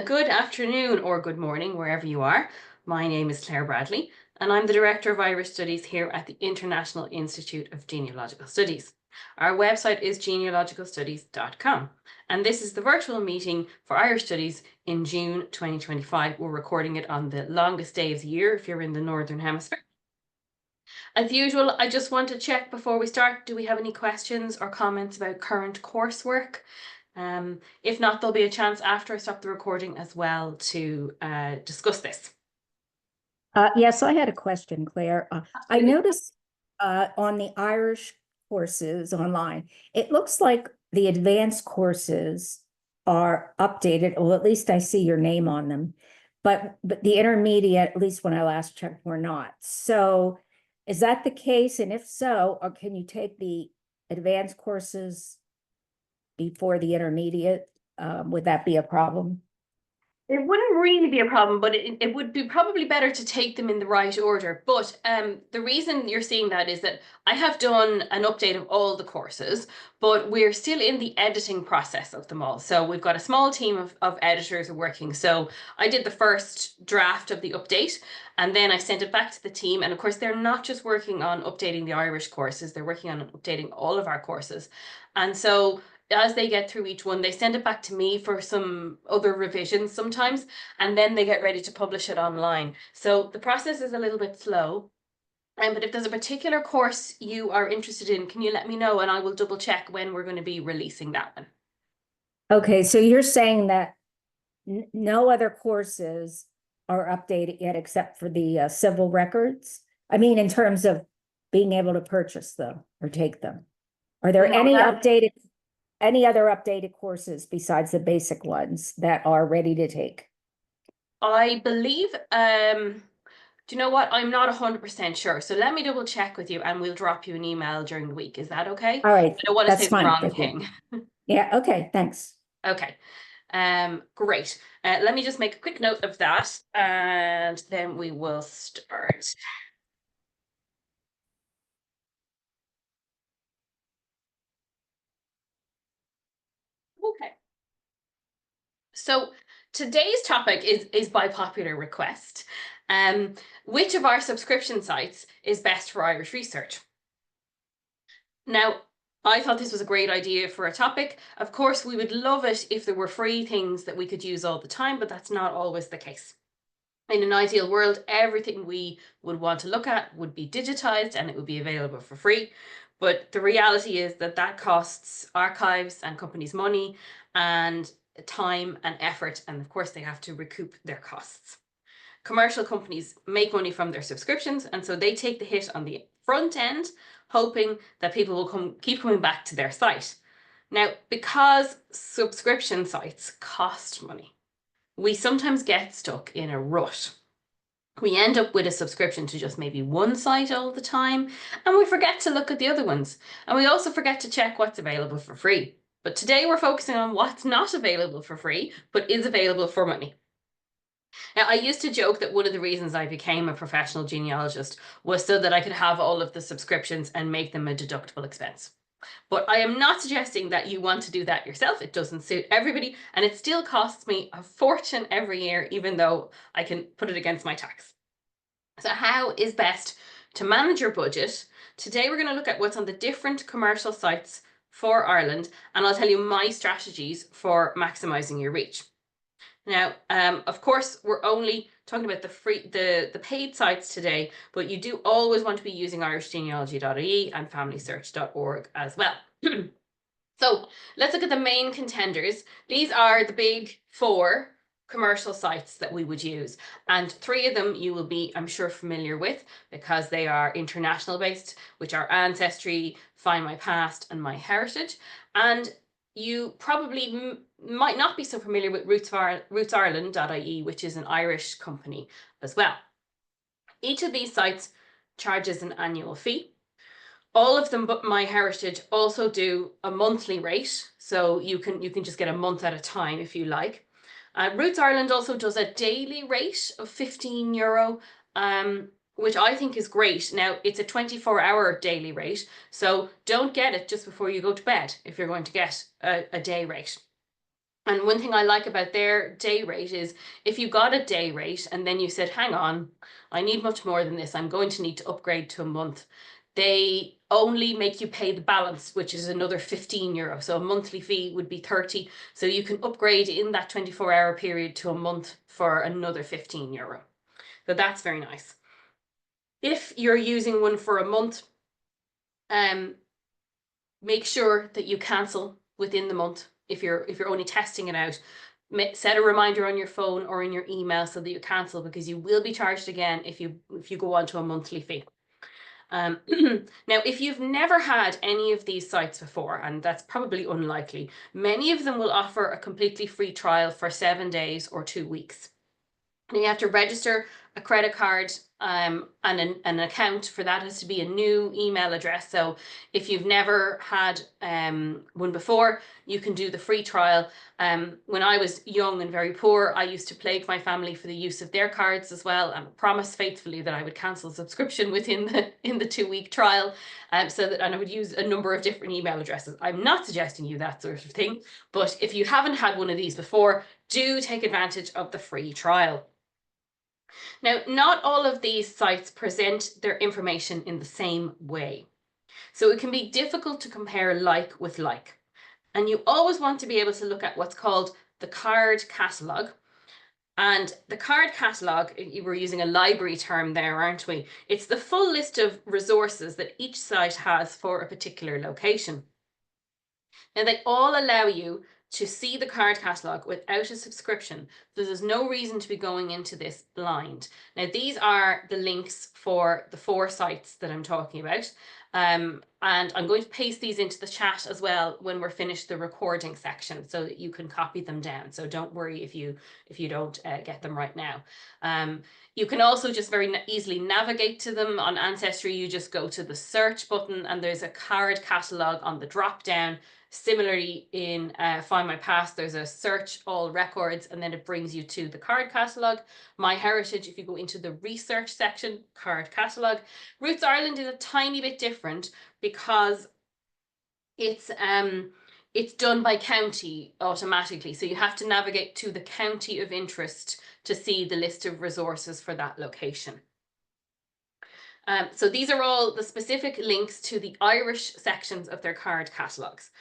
Good afternoon or good morning, wherever you are. My name is Claire Bradley, and I'm the Director of Irish Studies here at the International Institute of Genealogical Studies. Our website is genealogicalstudies.com, and this is the virtual meeting for Irish Studies in June 2025. We're recording it on the longest day of the year if you're in the Northern Hemisphere. As usual, I just want to check before we start, do we have any questions or comments about current coursework? If not, there'll be a chance after I stop the recording as well to discuss this. Yes, I had a question, Claire. I noticed on the Irish courses online, it looks like the advanced courses are updated, or at least I see your name on them, but the intermediate, at least when I last checked, were not. So is that the case? And if so, or can you take the advanced courses before the intermediate? Would that be a problem? It wouldn't really be a problem, but it would be probably better to take them in the right order. But the reason you're seeing that is that I have done an update of all the courses, but we're still in the editing process of them all. So we've got a small team of editors working. So I did the first draft of the update, and then I sent it back to the team. And of course, they're not just working on updating the Irish courses, they're working on updating all of our courses. And so as they get through each one, they send it back to me for some other revisions sometimes, and then they get ready to publish it online. So the process is a little bit slow. But if there's a particular course you are interested in, can you let me know and I will double check when we're going to be releasing that one. Okay, so you're saying that no other courses are updated yet except for the civil records? I mean, in terms of being able to purchase them or take them. Are there No, any other updated courses besides the basic ones that are ready to take? I believe, do you know what? I'm not 100% sure. So let me double check with you and we'll drop you an email during the week. Is that okay? All right, I don't want to say that's the fine. wrong Thank you. thing. Yeah, okay, thanks. Okay. Great. Let me just make a quick note of that and then we will start. Okay. So today's topic is by popular request. Which of our subscription sites is best for Irish research? Now, I thought this was a great idea for a topic. Of course, we would love it if there were free things that we could use all the time, but that's not always the case. In an ideal world, everything we would want to look at would be digitized and it would be available for free. But the reality is that that costs archives and companies money and time and effort. And of course, they have to recoup their costs. Commercial companies make money from their subscriptions, and so they take the hit on the front end, hoping that people will keep coming back to their site. Now, because subscription sites cost money, we sometimes get stuck in a rut. We end up with a subscription to just maybe one site all the time, and we forget to look at the other ones. And we also forget to check what's available for free. But today we're focusing on what's not available for free, but is available for money. Now, I used to joke that one of the reasons I became a professional genealogist was so that I could have all of the subscriptions and make them a deductible expense. But I am not suggesting that you want to do that yourself. It doesn't suit everybody, and it still costs me a fortune every year, even though I can put it against my tax. So how is best to manage your budget? Today, we're going to look at what's on the different commercial sites for Ireland, and I'll tell you my strategies for maximizing your reach. Now, of course, we're only talking about the paid sites today, but you do always want to be using irishgenealogy.ie and familysearch.org as well. So let's look at the main contenders. These are the big four commercial sites that we would use. And three of them you will be, I'm sure, familiar with because they are international based, which are Ancestry, Find My Past, and My Heritage. And you probably might not be so familiar with rootsireland.ie, which is an Irish company as well. Each of these sites charges an annual fee. All of them but My Heritage also do a monthly rate, so you can just get a month at a time if you like. Roots Ireland also does a daily rate of €15, which I think is great. Now, it's a 24-hour daily rate, so don't get it just before you go to bed if you're going to get a day rate. And one thing I like about their day rate is if you got a day rate and then you said, hang on, I need much more than this, I'm going to need to upgrade to a month, they only make you pay the balance, which is another €15. So a monthly fee would be 30. So you can upgrade in that 24-hour period to a month for another €15. So that's very nice. If you're using one for a month, make sure that you cancel within the month. If you're only testing it out, set a reminder on your phone or in your email so that you cancel, because you will be charged again if you go on to a monthly fee. Now, if you've never had any of these sites before, and that's probably unlikely, many of them will offer a completely free trial for 7 days or 2 weeks. And you have to register a credit card and an account. For that has to be a new email address. So if you've never had one before, you can do the free trial. When I was young and very poor, I used to plague my family for the use of their cards as well, and promise faithfully that I would cancel subscription within the 2-week trial, and I would use a number of different email addresses. I'm not suggesting you that sort of thing, but if you haven't had one of these before, do take advantage of the free trial. Now, not all of these sites present their information in the same way. So it can be difficult to compare like with like. And you always want to be able to look at what's called the card catalogue. And the card catalogue, we're using a library term there, aren't we? It's the full list of resources that each site has for a particular location. Now, they all allow you to see the card catalogue without a subscription. So there's no reason to be going into this blind. Now, these are the links for the 4 sites that I'm talking about. And I'm going to paste these into the chat as well when we're finished the recording section so that you can copy them down. So don't worry if you don't get them right now. You can also just very easily navigate to them. On Ancestry, you just go to the search button and there's a card catalogue on the drop down. Similarly, in Find My Past, there's a search all records, and then it brings you to the card catalogue. My Heritage, if you go into the research section, card catalogue. Roots Ireland is a tiny bit different because it's done by county automatically. So you have to navigate to the county of interest to see the list of resources for that location. So these are all the specific links to the Irish sections of their card catalogues.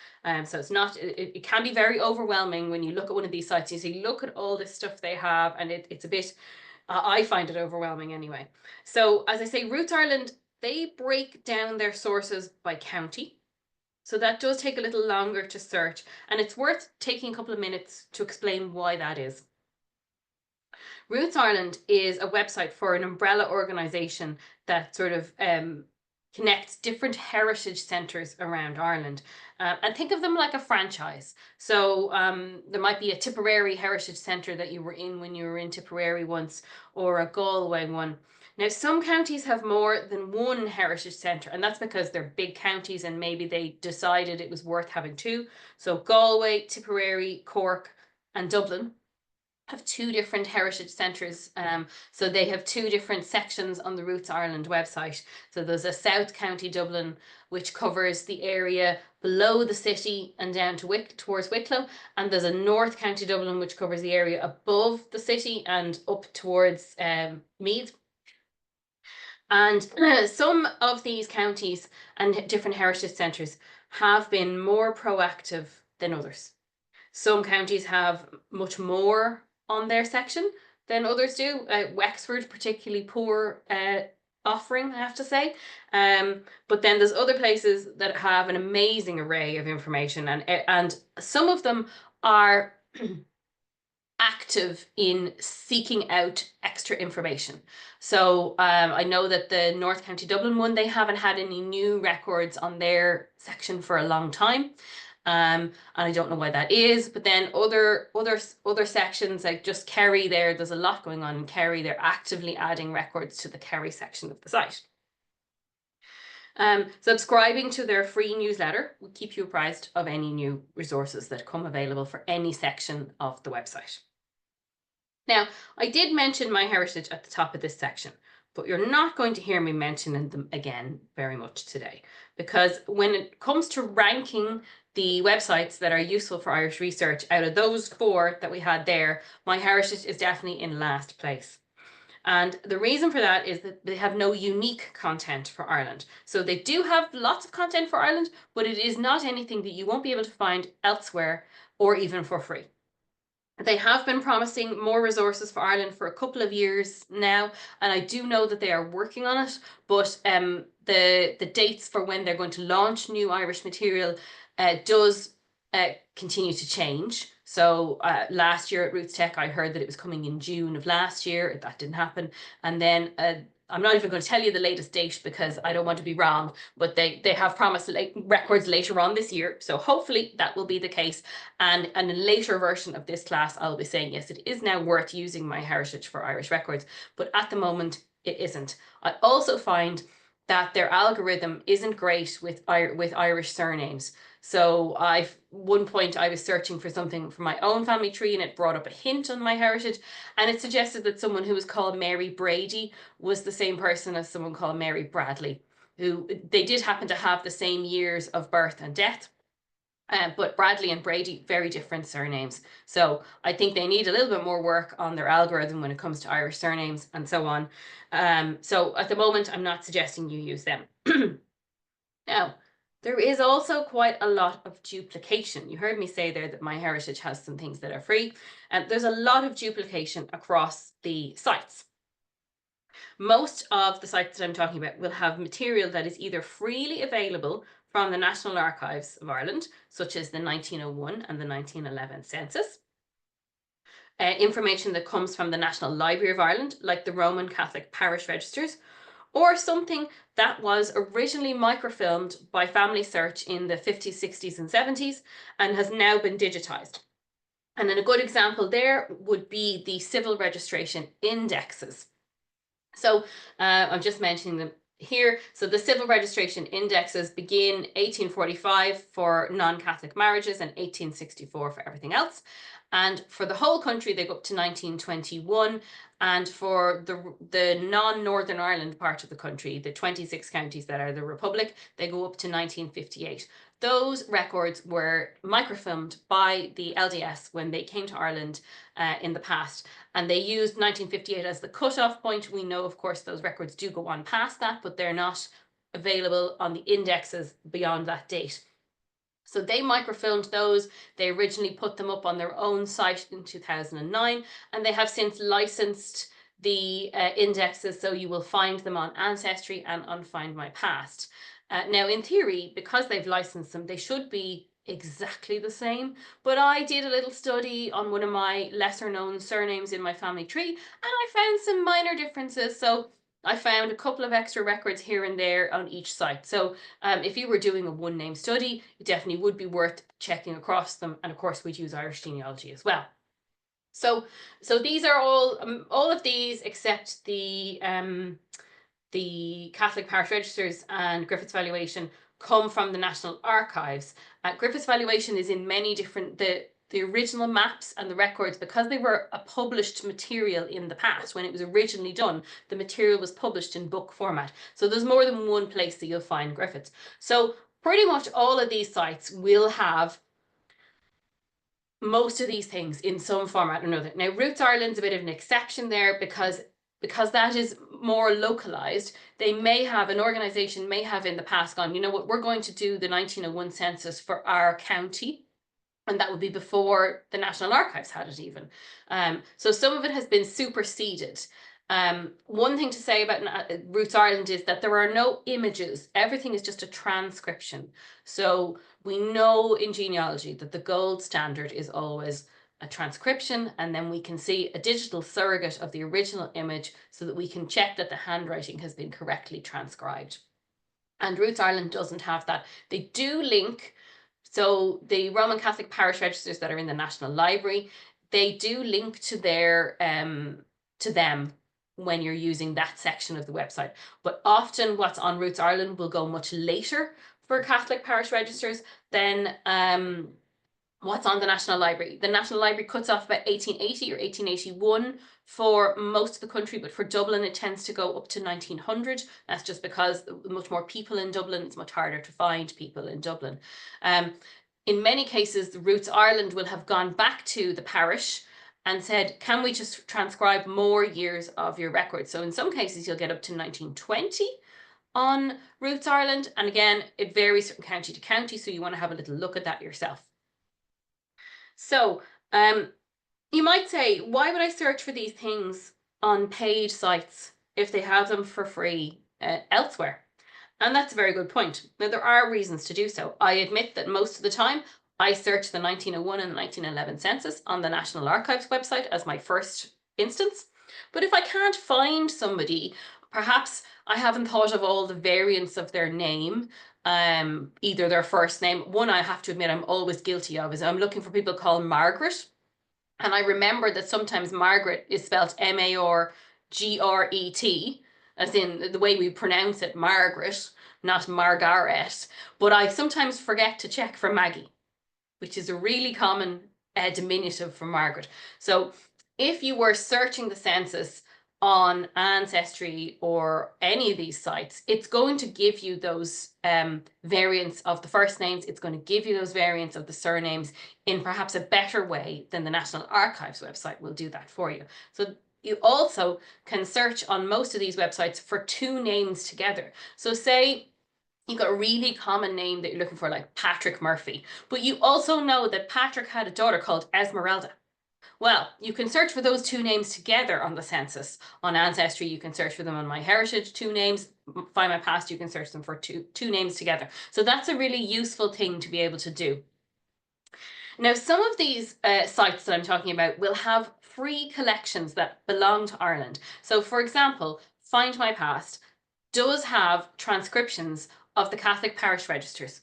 So it's not, it can be very overwhelming when you look at one of these sites. You see, look at all this stuff they have, and it's a bit, I find it overwhelming anyway. So as I say, Roots Ireland, they break down their sources by county. So that does take a little longer to search, and it's worth taking a couple of minutes to explain why that is. Roots Ireland is a website for an umbrella organisation that sort of connects different heritage centres around Ireland. And think of them like a franchise. So there might be a Tipperary Heritage Centre that you were in when you were in Tipperary once, or a Galway one. Now, some counties have more than one heritage centre, and that's because they're big counties and maybe they decided it was worth having 2. So Galway, Tipperary, Cork, and Dublin have 2 different heritage centres. So they have 2 different sections on the Roots Ireland website. So there's a South County Dublin, which covers the area below the city and down to towards Wicklow. And there's a North County Dublin, which covers the area above the city and up towards Meath. And some of these counties and different heritage centres have been more proactive than others. Some counties have much more on their section than others do. Wexford, particularly poor offering, I have to say. But then there's other places that have an amazing array of information, and some of them are active in seeking out extra information. So I know that the North County Dublin one, they haven't had any new records on their section for a long time. And I don't know why that is, but then other sections like just Kerry there's a lot going on in Kerry. They're actively adding records to the Kerry section of the site. Subscribing to their free newsletter will keep you apprised of any new resources that come available for any section of the website. Now, I did mention My Heritage at the top of this section, but you're not going to hear me mentioning them again very much today, because when it comes to ranking the websites that are useful for Irish research, out of those 4 that we had there, MyHeritage is definitely in last place. And the reason for that is that they have no unique content for Ireland. So they do have lots of content for Ireland, but it is not anything that you won't be able to find elsewhere or even for free. They have been promising more resources for Ireland for a couple of years now, and I do know that they are working on it, but the dates for when they're going to launch new Irish material does continue to change. So last year at Roots Tech, I heard that it was coming in June of last year. That didn't happen. And then I'm not even going to tell you the latest date because I don't want to be wrong, but they have promised records later on this year. So hopefully that will be the case. And in a later version of this class, I'll be saying, yes, it is now worth using MyHeritage for Irish records, but at the moment it isn't. I also find that their algorithm isn't great with Irish surnames. So one point I was searching for something for my own family tree and it brought up a hint on MyHeritage, and it suggested that someone who was called Mary Brady was the same person as someone called Mary Bradley, who they did happen to have the same years of birth and death. But Bradley and Brady, very different surnames. So I think they need a little bit more work on their algorithm when it comes to Irish surnames and so on. So at the moment, I'm not suggesting you use them. Now, there is also quite a lot of duplication. You heard me say there that MyHeritage has some things that are free, and there's a lot of duplication across the sites. Most of the sites that I'm talking about will have material that is either freely available from the National Archives of Ireland, such as the 1901 and the 1911 census. Information that comes from the National Library of Ireland, like the Roman Catholic parish registers, or something that was originally microfilmed by Family Search in the 50s, 60s, and 70s and has now been digitized. And then a good example there would be the civil registration indexes. So I'm just mentioning them here. So the civil registration indexes begin 1845 for non-Catholic marriages and 1864 for everything else. And for the whole country, they go up to 1921. And for the non-Northern Ireland part of the country, the 26 counties that are the Republic, they go up to 1958. Those records were microfilmed by the LDS when they came to Ireland in the past, and they used 1958 as the cutoff point. We know, of course, those records do go on past that, but they're not available on the indexes beyond that date. So they microfilmed those. They originally put them up on their own site in 2009, and they have since licensed the indexes, so you will find them on Ancestry and on Find My Past. Now, in theory, because they've licensed them, they should be exactly the same, but I did a little study on one of my lesser known surnames in my family tree, and I found some minor differences. So I found a couple of extra records here and there on each site. So if you were doing a one name study, it definitely would be worth checking across them. And of course, we'd use Irish genealogy as well. So these are all of these except the Catholic parish registers and Griffith's valuation come from the National Archives. Griffith's valuation is in many different, the original maps and the records, because they were a published material in the past. When it was originally done, the material was published in book format. So there's more than one place that you'll find Griffiths. So pretty much all of these sites will have most of these things in some format or another. Now, Roots Ireland's a bit of an exception there because that is more localized. They may have, an organization may have in the past gone, you know what, we're going to do the 1901 census for our county. And that would be before the National Archives had it even. So some of it has been superseded. One thing to say about Roots Ireland is that there are no images. Everything is just a transcription. So we know in genealogy that the gold standard is always a transcription, and then we can see a digital surrogate of the original image so that we can check that the handwriting has been correctly transcribed. And Roots Ireland doesn't have that. They do link, so the Roman Catholic parish registers that are in the National Library, they do link to their to them when you're using that section of the website. But often what's on Roots Ireland will go much later for Catholic parish registers than what's on the National Library. The National Library cuts off about 1880 or 1881 for most of the country, but for Dublin, it tends to go up to 1900. That's just because much more people in Dublin, it's much harder to find people in Dublin. In many cases, the Roots Ireland will have gone back to the parish and said, can we just transcribe more years of your record? So in some cases, you'll get up to 1920 on Roots Ireland. And again, it varies from county to county, so you want to have a little look at that yourself. So you might say, why would I search for these things on paid sites if they have them for free elsewhere? And that's a very good point. Now, there are reasons to do so. I admit that most of the time I search the 1901 and 1911 census on the National Archives website as my first instance. But if I can't find somebody, perhaps I haven't thought of all the variants of their name, either their first name. One I have to admit I'm always guilty of is I'm looking for people called Margaret. And I remember that sometimes Margaret is spelled Magret, as in the way we pronounce it, Margaret, not Margaret. But I sometimes forget to check for Maggie, which is a really common diminutive for Margaret. So if you were searching the census on Ancestry or any of these sites, it's going to give you those variants of the first names. It's going to give you those variants of the surnames in perhaps a better way than the National Archives website will do that for you. So you also can search on most of these websites for two names together. So say you've got a really common name that you're looking for, like Patrick Murphy, but you also know that Patrick had a daughter called Esmeralda. Well, you can search for those two names together on the census. On Ancestry, you can search for them on MyHeritage, two names. Find My Past, you can search them for two names together. So that's a really useful thing to be able to do. Now, some of these sites that I'm talking about will have free collections that belong to Ireland. So for example, Find My Past does have transcriptions of the Catholic parish registers.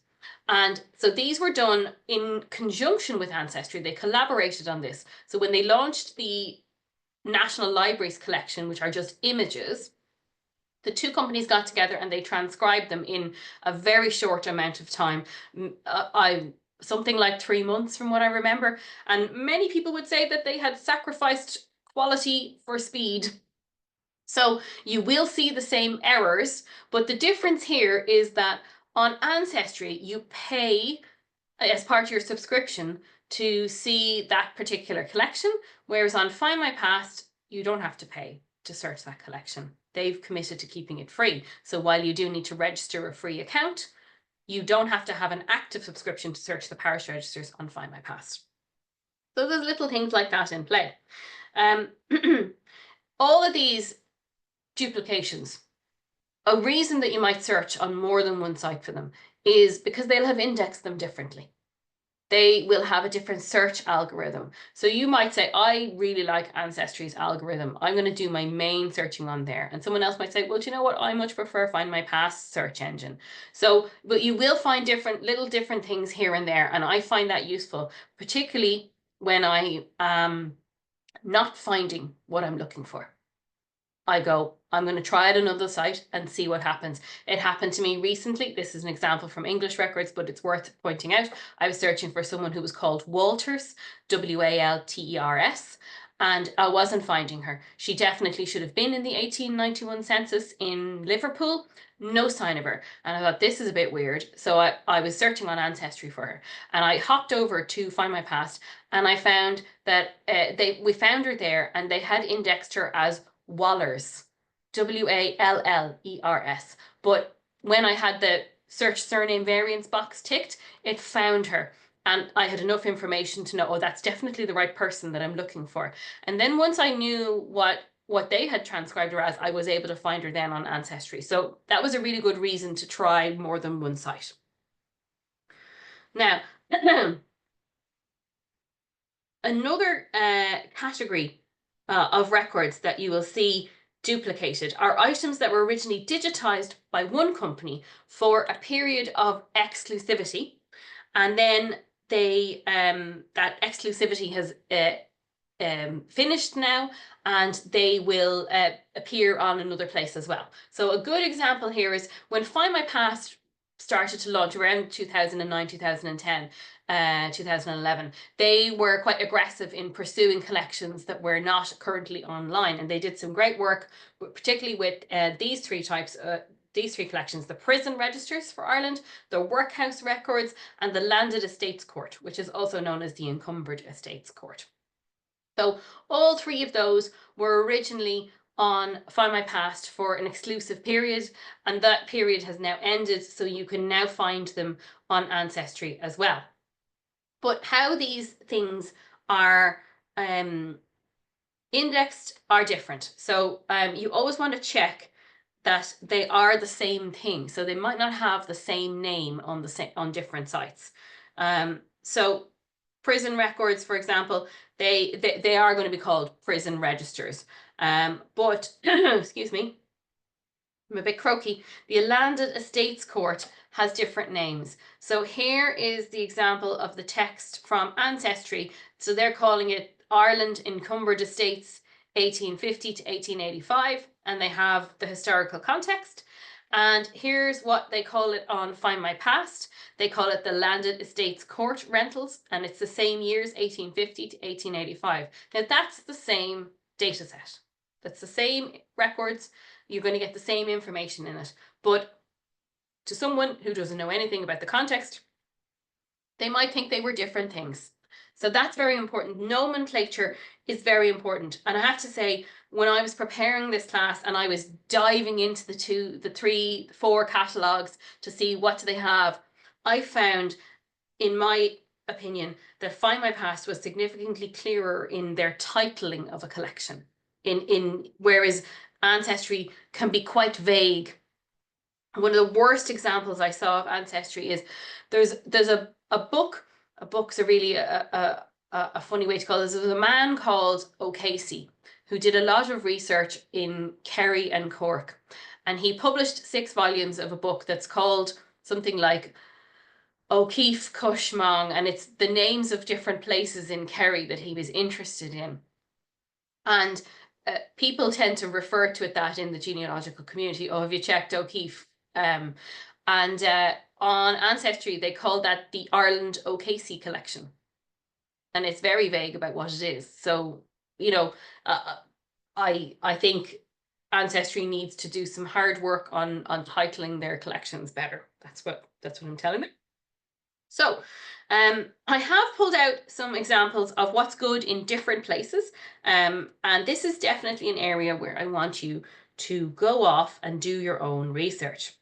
And so these were done in conjunction with Ancestry. They collaborated on this. So when they launched the National Libraries collection, which are just images, the two companies got together and they transcribed them in a very short amount of time. Something like 3 months from what I remember. And many people would say that they had sacrificed quality for speed. So you will see the same errors, but the difference here is that on Ancestry, you pay as part of your subscription to see that particular collection, whereas on Find My Past, you don't have to pay to search that collection. They've committed to keeping it free. So while you do need to register a free account, you don't have to have an active subscription to search the parish registers on Find My Past. So there's little things like that in play. All of these duplications, a reason that you might search on more than one site for them is because they'll have indexed them differently. They will have a different search algorithm. So you might say, I really like Ancestry's algorithm. I'm going to do my main searching on there. And someone else might say, well, do you know what? I much prefer Find My Past search engine. So, but you will find little different things here and there. And I find that useful, particularly when I am not finding what I'm looking for. I go, I'm going to try it on another site and see what happens. It happened to me recently. This is an example from English records, but it's worth pointing out. I was searching for someone who was called Walters, Walters, and I wasn't finding her. She definitely should have been in the 1891 census in Liverpool. No sign of her. And I thought, this is a bit weird. So I was searching on Ancestry for her. And I hopped over to Find My Past, and I found that we found her there, and they had indexed her as Wallers, Wallers. But when I had the search surname variants box ticked, it found her. And I had enough information to know, oh, that's definitely the right person that I'm looking for. And then once I knew what they had transcribed her as, I was able to find her then on Ancestry. So that was a really good reason to try more than one site. Now, another category of records that you will see duplicated are items that were originally digitized by one company for a period of exclusivity, and then that exclusivity has finished now, and they will appear on another place as well. So a good example here is when Find My Past started to launch around 2009, 2010, 2011. They were quite aggressive in pursuing collections that were not currently online, and they did some great work, particularly with these three types. These three collections: the prison registers for Ireland, the workhouse records, and the landed estates court, which is also known as the encumbered estates court. So all three of those were originally on Find My Past for an exclusive period, and that period has now ended, so you can now find them on Ancestry as well. But how these things are indexed are different. So you always want to check that they are the same thing. So they might not have the same name on different sites. So prison records, for example, they are going to be called prison registers. But excuse me, I'm a bit croaky. The landed estates court has different names. So here is the example of the text from Ancestry. So they're calling it Ireland Encumbered Estates 1850 to 1885, and they have the historical context. And here's what they call it on Find My Past. They call it the Landed Estates Court Rentals, and it's the same years, 1850 to 1885. Now that's the same data set. That's the same records. You're going to get the same information in it. But to someone who doesn't know anything about the context, they might think they were different things. So that's very important. Nomenclature is very important. And I have to say, when I was preparing this class and I was diving into the 3, 4 catalogues to see what do they have, I found, in my opinion, that Find My Past was significantly clearer in their titling of a collection. Whereas Ancestry can be quite vague. One of the worst examples I saw of Ancestry is there's a book. A book's a really a funny way to call this. There's a man called O'Casey who did a lot of research in Kerry and Cork, and he published 6 volumes of a book that's called something like O'Keefe Cushmong, and it's the names of different places in Kerry that he was interested in. And people tend to refer to it that in the genealogical community. Oh, have you checked O'Keefe? And on Ancestry, they call that the Ireland O'Casey collection. And it's very vague about what it is. So, you know, I think Ancestry needs to do some hard work on titling their collections better. That's what I'm telling them. So I have pulled out some examples of what's good in different places. And this is definitely an area where I want you to go off and do your own research.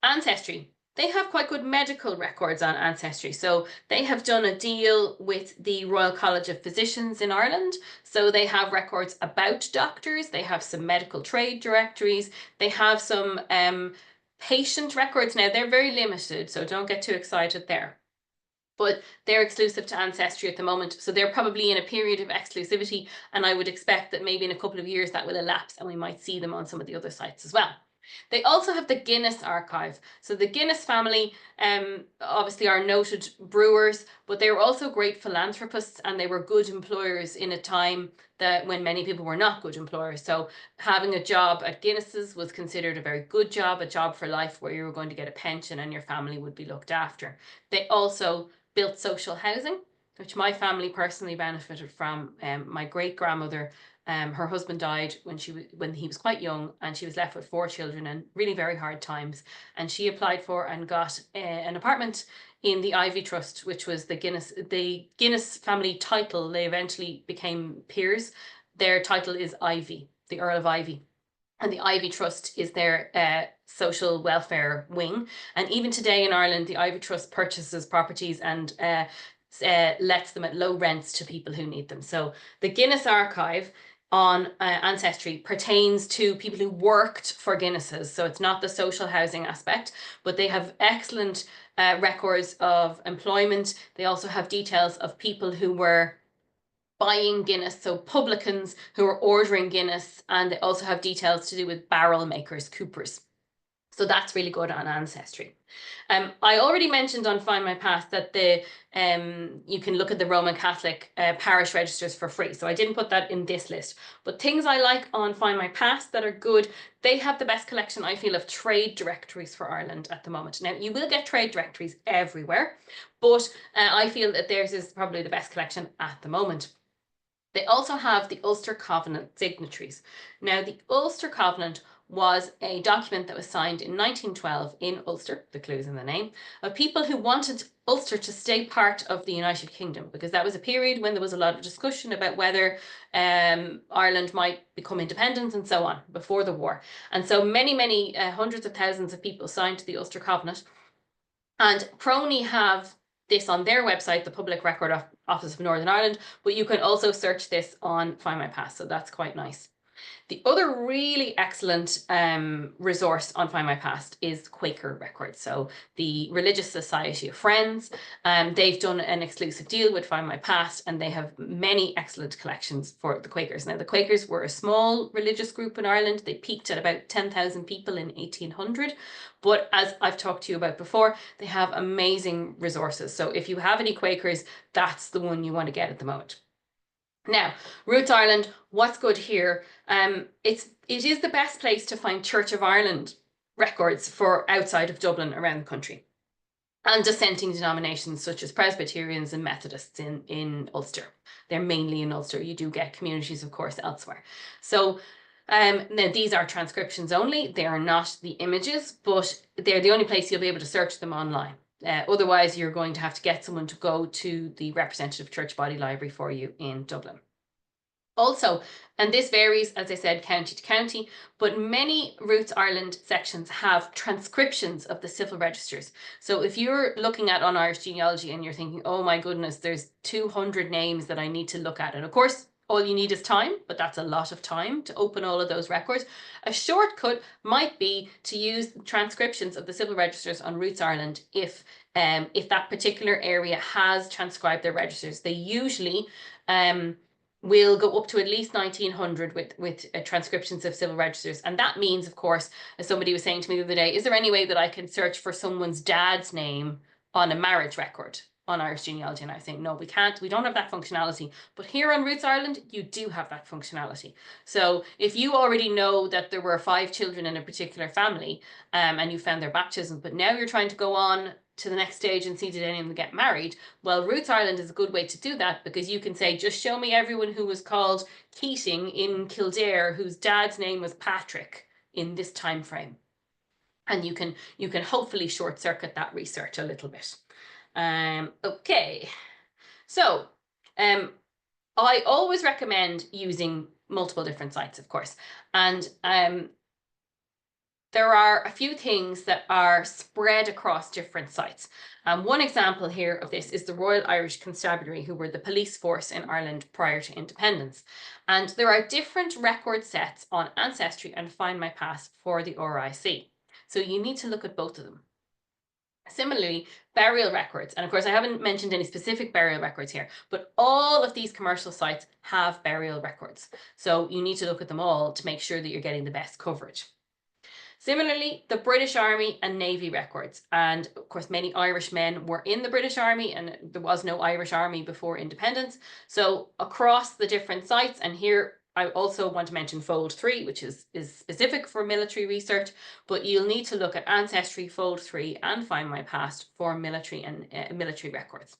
Ancestry. They have quite good medical records on Ancestry. So they have done a deal with the Royal College of Physicians in Ireland. So they have records about doctors. They have some medical trade directories. They have some patient records. Now, they're very limited, so don't get too excited there. But they're exclusive to Ancestry at the moment. So they're probably in a period of exclusivity. And I would expect that maybe in a couple of years that will elapse and we might see them on some of the other sites as well. They also have the Guinness archive. So the Guinness family obviously are noted brewers, but they were also great philanthropists and they were good employers in a time that when many people were not good employers. So having a job at Guinness's was considered a very good job, a job for life where you were going to get a pension and your family would be looked after. They also built social housing, which my family personally benefited from. My great-grandmother, her husband died when he was quite young, and she was left with 4 children and really very hard times. And she applied for and got an apartment in the Ivy Trust, which was the Guinness family title. They eventually became peers. Their title is Ivy, the Earl of Ivy. And the Ivy Trust is their social welfare wing. And even today in Ireland, the Ivy Trust purchases properties and lets them at low rents to people who need them. So the Guinness archive on Ancestry pertains to people who worked for Guinness's. So it's not the social housing aspect, but they have excellent records of employment. They also have details of people who were buying Guinness, so publicans who were ordering Guinness, and they also have details to do with barrel makers, coopers. So that's really good on Ancestry. I already mentioned on Find My Past that you can look at the Roman Catholic parish registers for free. So I didn't put that in this list. But things I like on Find My Past that are good, they have the best collection, I feel, of trade directories for Ireland at the moment. Now, you will get trade directories everywhere, but I feel that theirs is probably the best collection at the moment. They also have the Ulster Covenant signatories. Now, the Ulster Covenant was a document that was signed in 1912 in Ulster, the clue is in the name, of people who wanted Ulster to stay part of the United Kingdom, because that was a period when there was a lot of discussion about whether Ireland might become independent and so on before the war. And so many hundreds of thousands of people signed the Ulster Covenant. And Prony have this on their website, the Public Record Office of Northern Ireland, but you can also search this on Find My Past, so that's quite nice. The other really excellent resource on Find My Past is Quaker Records. So the Religious Society of Friends, they've done an exclusive deal with Find My Past, and they have many excellent collections for the Quakers. Now, the Quakers were a small religious group in Ireland. They peaked at about 10,000 people in 1800. But as I've talked to you about before, they have amazing resources. So if you have any Quakers, that's the one you want to get at the moment. Now, Roots Ireland, what's good here? It is the best place to find Church of Ireland records for outside of Dublin around the country, and dissenting denominations such as Presbyterians and Methodists in Ulster. They're mainly in Ulster. You do get communities, of course, elsewhere. So now these are transcriptions only. They are not the images, but they're the only place you'll be able to search them online. Otherwise, you're going to have to get someone to go to the representative church body library for you in Dublin. Also, and this varies, as I said, county to county, but many Roots Ireland sections have transcriptions of the civil registers. So if you're looking at On Irish Genealogy and you're thinking, oh my goodness, there's 200 names that I need to look at. And of course, all you need is time, but that's a lot of time to open all of those records. A shortcut might be to use transcriptions of the civil registers on Roots Ireland if that particular area has transcribed their registers. They usually will go up to at least 1900 with transcriptions of civil registers. And that means, of course, as somebody was saying to me the other day, is there any way that I can search for someone's dad's name on a marriage record on Irish Genealogy? And I was saying, no, we can't. We don't have that functionality. But here on Roots Ireland, you do have that functionality. So if you already know that there were 5 children in a particular family and you found their baptism, but now you're trying to go on to the next stage and see did any of them get married, well, Roots Ireland is a good way to do that, because you can say, just show me everyone who was called Keating in Kildare whose dad's name was Patrick in this time frame, and you can hopefully short circuit that research a little bit. Okay, so I always recommend using multiple different sites, of course, and there are a few things that are spread across different sites. One example here of this is the Royal Irish Constabulary, who were the police force in Ireland prior to independence. And there are different record sets on Ancestry and Find My Past for the RIC. So you need to look at both of them. Similarly, burial records, and of course I haven't mentioned any specific burial records here, but all of these commercial sites have burial records. So you need to look at them all to make sure that you're getting the best coverage. Similarly, the British Army and Navy records. And of course, many Irish men were in the British Army, and there was no Irish Army before independence. So across the different sites, and here I also want to mention Fold 3, which is specific for military research, but you'll need to look at Ancestry, Fold 3, and Find My Past for military and military records.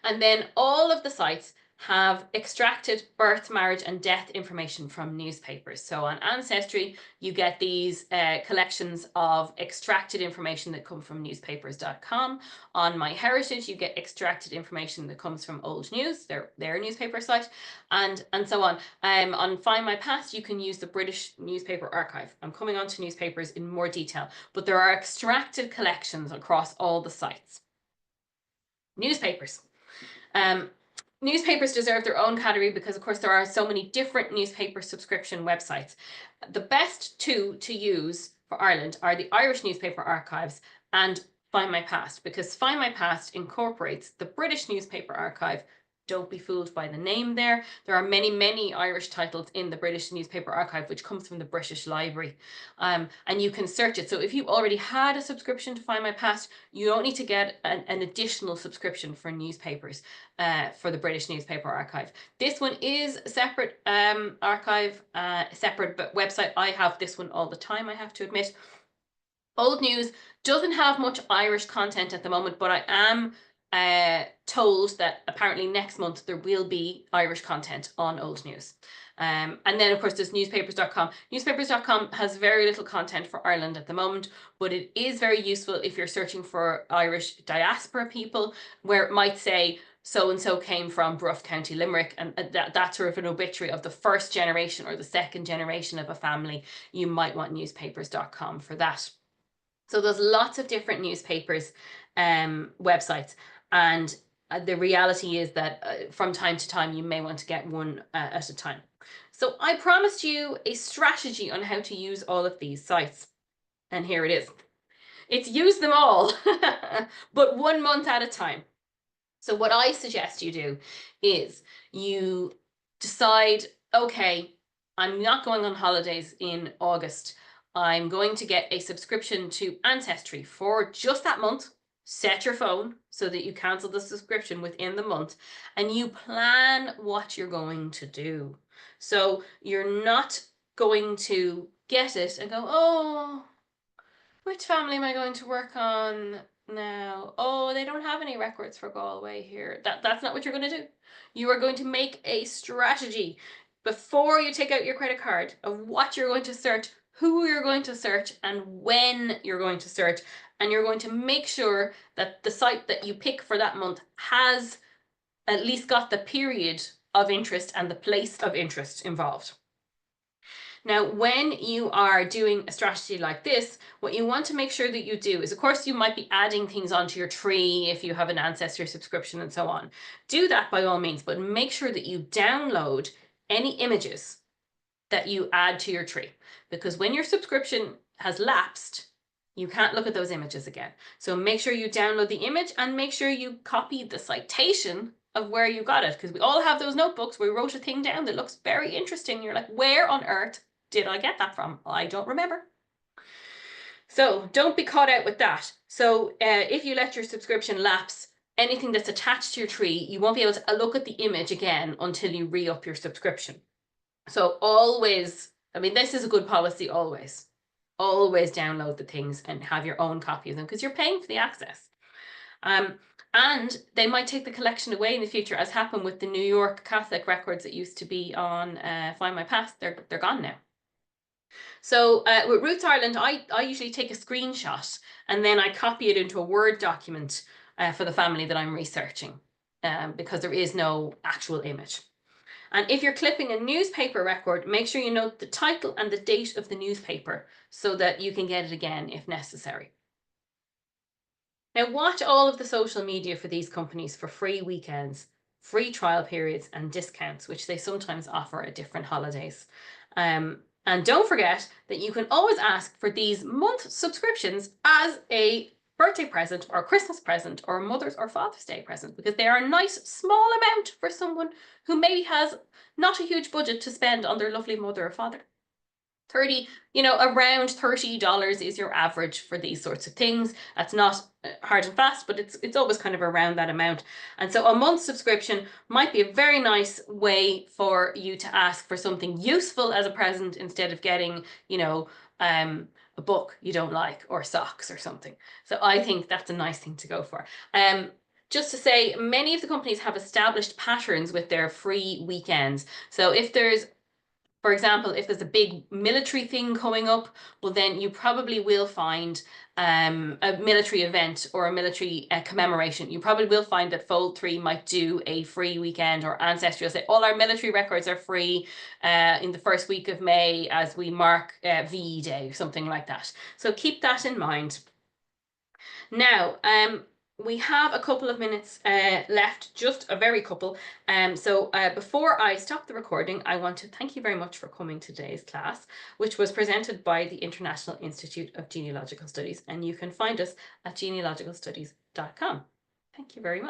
And then all of the sites have extracted birth, marriage, and death information from newspapers. So on Ancestry, you get these collections of extracted information that come from newspapers.com. On MyHeritage, you get extracted information that comes from Old News, their newspaper site, and so on. On Find My Past, you can use the British Newspaper Archive. I'm coming on to newspapers in more detail, but there are extracted collections across all the sites. Newspapers. Newspapers deserve their own category because, of course, there are so many different newspaper subscription websites. The best two to use for Ireland are the Irish Newspaper Archives and Find My Past, because Find My Past incorporates the British Newspaper Archive Don't be fooled by the name there. There are many, many Irish titles in the British Newspaper Archive, which comes from the British Library. And you can search it. So if you already had a subscription to Find My Past, you don't need to get an additional subscription for newspapers for the British Newspaper Archive. This one is a separate archive, separate website. I have this one all the time, I have to admit. Old News doesn't have much Irish content at the moment, but I am told that apparently next month there will be Irish content on Old News. And then, of course, there's newspapers.com. Newspapers.com has very little content for Ireland at the moment, but it is very useful if you're searching for Irish diaspora people, where it might say, so-and-so came from Bruff County, Limerick, and that's sort of an obituary of the first generation or the second generation of a family. You might want newspapers.com for that. So there's lots of different newspapers, websites, and the reality is that from time to time you may want to get one at a time. So I promised you a strategy on how to use all of these sites, and here it is. It's use them all, but 1 month at a time. So what I suggest you do is you decide, okay, I'm not going on holidays in August. I'm going to get a subscription to Ancestry for just that month. Set your phone so that you cancel the subscription within the month, and you plan what you're going to do. So you're not going to get it and go, oh, which family am I going to work on now? Oh, they don't have any records for Galway here. That's not what you're going to do. You are going to make a strategy before you take out your credit card of what you're going to search, who you're going to search, and when you're going to search. And you're going to make sure that the site that you pick for that month has at least got the period of interest and the place of interest involved. Now, when you are doing a strategy like this, what you want to make sure that you do is, of course, you might be adding things onto your tree if you have an Ancestry subscription and so on. Do that by all means, but make sure that you download any images that you add to your tree, because when your subscription has lapsed, you can't look at those images again. So make sure you download the image and make sure you copy the citation of where you got it, because we all have those notebooks where we wrote a thing down that looks very interesting. You're like, where on earth did I get that from? I don't remember. So don't be caught out with that. So if you let your subscription lapse, anything that's attached to your tree, you won't be able to look at the image again until you re-up your subscription. So always, I mean, this is a good policy always. Always download the things and have your own copy of them, because you're paying for the access. And they might take the collection away in the future, as happened with the New York Catholic records that used to be on Find My Past. They're gone now. So with Roots Ireland, I usually take a screenshot and then I copy it into a Word document for the family that I'm researching, because there is no actual image. And if you're clipping a newspaper record, make sure you note the title and the date of the newspaper so that you can get it again if necessary. Now, watch all of the social media for these companies for free weekends, free trial periods, and discounts, which they sometimes offer at different holidays. And don't forget that you can always ask for these month subscriptions as a birthday present or Christmas present or Mother's or Father's Day present, because they are a nice small amount for someone who maybe has not a huge budget to spend on their lovely mother or father. Around $30 is your average for these sorts of things. That's not hard and fast, but it's always kind of around that amount. And so a month subscription might be a very nice way for you to ask for something useful as a present instead of getting, a book you don't like or socks or something. So I think that's a nice thing to go for. Just to say, many of the companies have established patterns with their free weekends. So if there's, for example, if there's a big military thing coming up, well, then you probably will find a military event or a military commemoration. You probably will find that Fold 3 might do a free weekend, or Ancestry will say all our military records are free in the first week of May as we mark VE Day, something like that. So keep that in mind. Now, we have a couple of minutes left, just a very couple. So before I stop the recording, I want to thank you very much for coming to today's class, which was presented by the International Institute of Genealogical Studies, and you can find us at genealogicalstudies.com. Thank you very much.